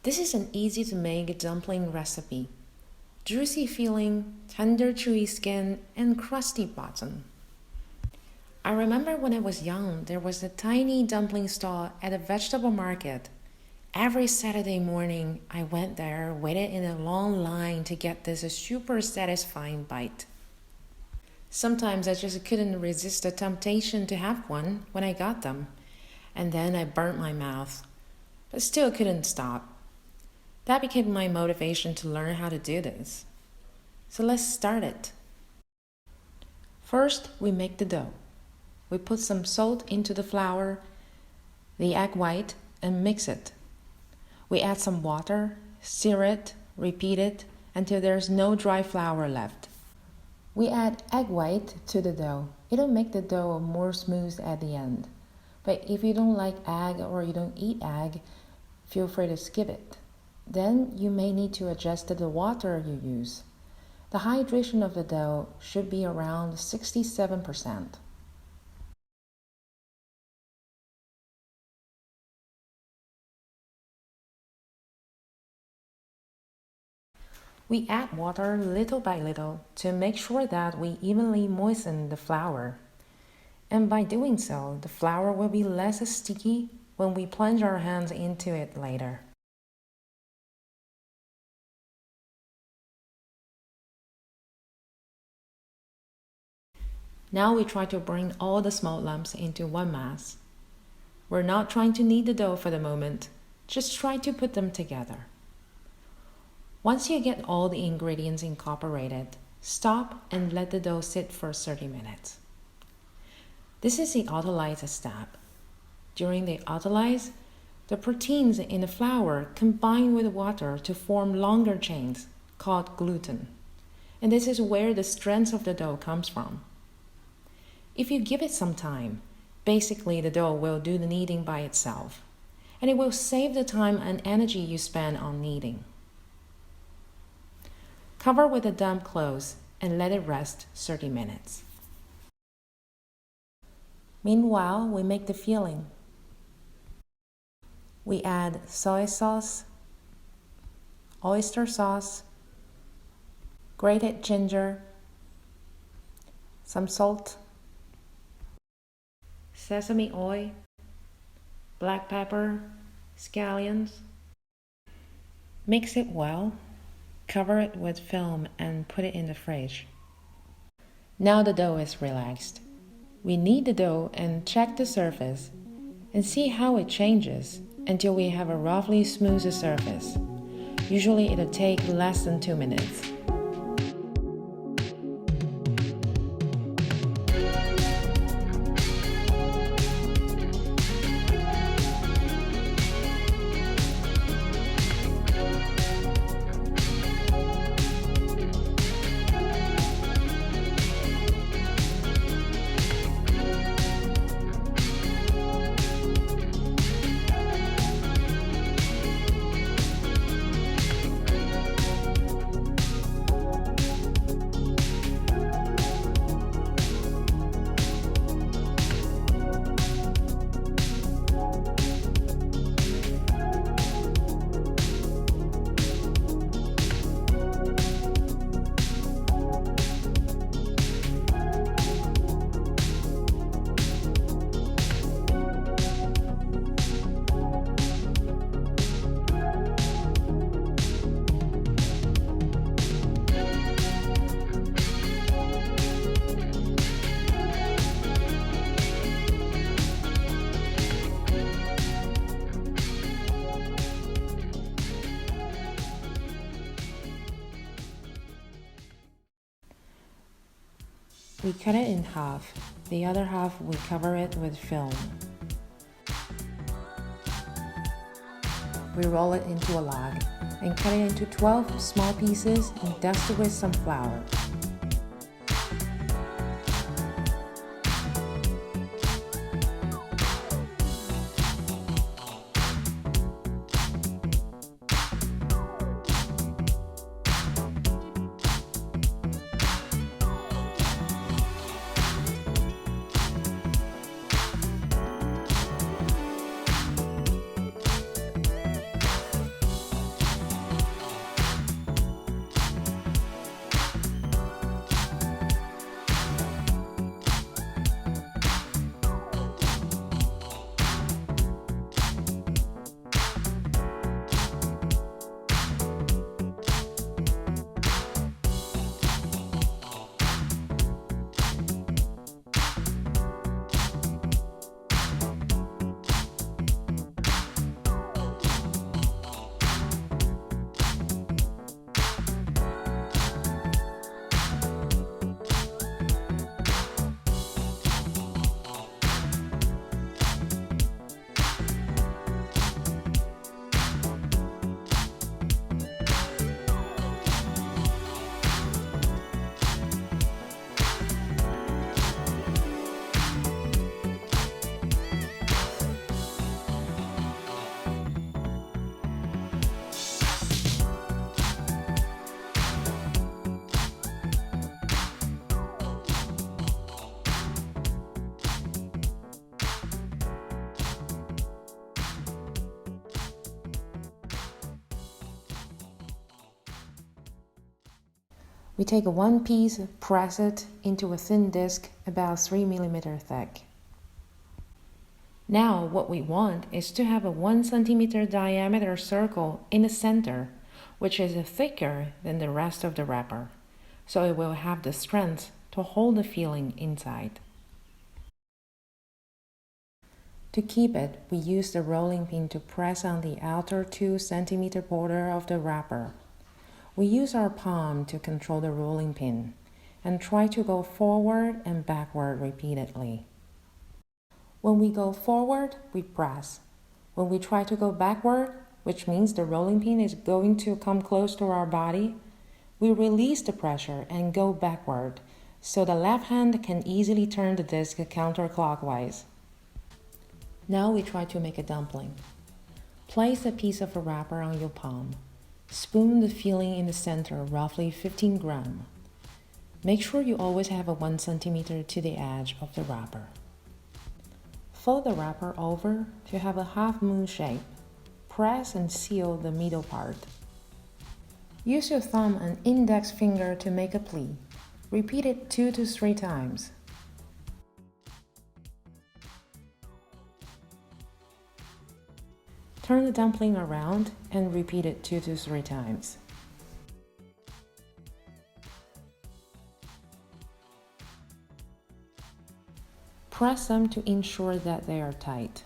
This is an easy to make dumpling recipe. Juicy filling, tender chewy skin, and crusty bottom. I remember when I was young, there was a tiny dumpling stall at a vegetable market. Every Saturday morning, I went there, waited in a long line to get this super satisfying bite. Sometimes I just couldn't resist the temptation to have one when I got them, and then I burnt my mouth, but still couldn't stop. That became my motivation to learn how to do this. So let's start it. First, we make the dough. We put some salt into the flour, the egg white, and mix it. We add some water, stir it, repeat it until there's no dry flour left. We add egg white to the dough. It'll make the dough more smooth at the end. But if you don't like egg or you don't eat egg, feel free to skip it. Then you may need to adjust the water you use. The hydration of the dough should be around 67%. We add water little by little to make sure that we evenly moisten the flour. And by doing so, the flour will be less sticky when we plunge our hands into it later. Now we try to bring all the small lumps into one mass. We're not trying to knead the dough for the moment, just try to put them together. Once you get all the ingredients incorporated, stop and let the dough sit for 30 minutes. This is the autolysis step. During the autolysis, the proteins in the flour combine with water to form longer chains called gluten. And this is where the strength of the dough comes from. If you give it some time, basically the dough will do the kneading by itself, and it will save the time and energy you spend on kneading. Cover with the damp cloves and let it rest 30 minutes. Meanwhile, we make the filling. We add soy sauce, oyster sauce, grated ginger, some salt, sesame oil, black pepper, scallions. Mix it well, cover it with film and put it in the fridge. Now the dough is relaxed. We knead the dough and check the surface and see how it changes until we have a roughly smooth surface. Usually it'll take less than 2 minutes. We cut it in half. The other half we cover it with film. We roll it into a log and cut it into 12 small pieces and dust it with some flour. We take one piece, press it into a thin disc about 3 mm thick. Now what we want is to have a 1 centimeter diameter circle in the center, which is thicker than the rest of the wrapper, so it will have the strength to hold the filling inside. To keep it, we use the rolling pin to press on the outer 2 centimeter border of the wrapper. We use our palm to control the rolling pin and try to go forward and backward repeatedly. When we go forward, we press. When we try to go backward, which means the rolling pin is going to come close to our body, we release the pressure and go backward, so the left hand can easily turn the disc counterclockwise. Now we try to make a dumpling. Place a piece of a wrapper on your palm. Spoon the filling in the center, roughly 15 grams. Make sure you always have a 1 centimeter to the edge of the wrapper. Fold the wrapper over to have a half moon shape. Press and seal the middle part. Use your thumb and index finger to make a pleat. Repeat it 2 to 3 times. Turn the dumpling around and repeat it 2 to 3 times. Press them to ensure that they are tight.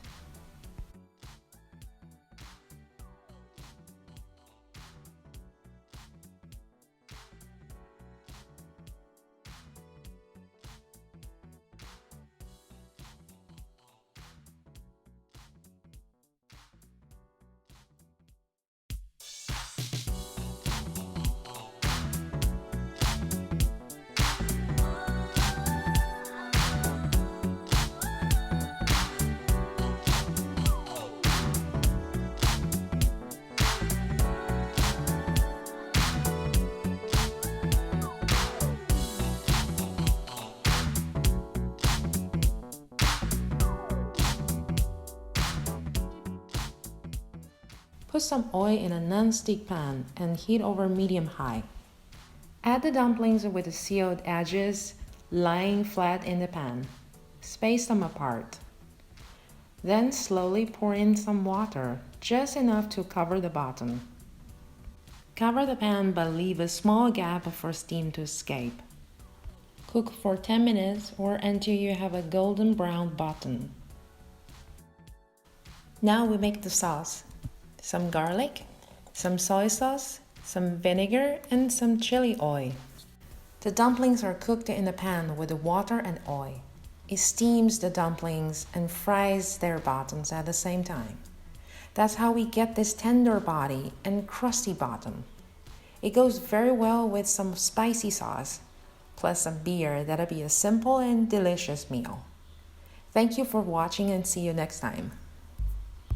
Put some oil in a non-stick pan and heat over medium-high. Add the dumplings with the sealed edges lying flat in the pan. Space them apart. Then slowly pour in some water, just enough to cover the bottom. Cover the pan but leave a small gap for steam to escape. Cook for 10 minutes or until you have a golden brown bottom. Now we make the sauce. Some garlic, some soy sauce, some vinegar, and some chili oil. The dumplings are cooked in the pan with the water and oil. It steams the dumplings and fries their bottoms at the same time. That's how we get this tender body and crusty bottom. It goes very well with some spicy sauce, plus some beer. That'll be a simple and delicious meal. Thank you for watching and see you next time.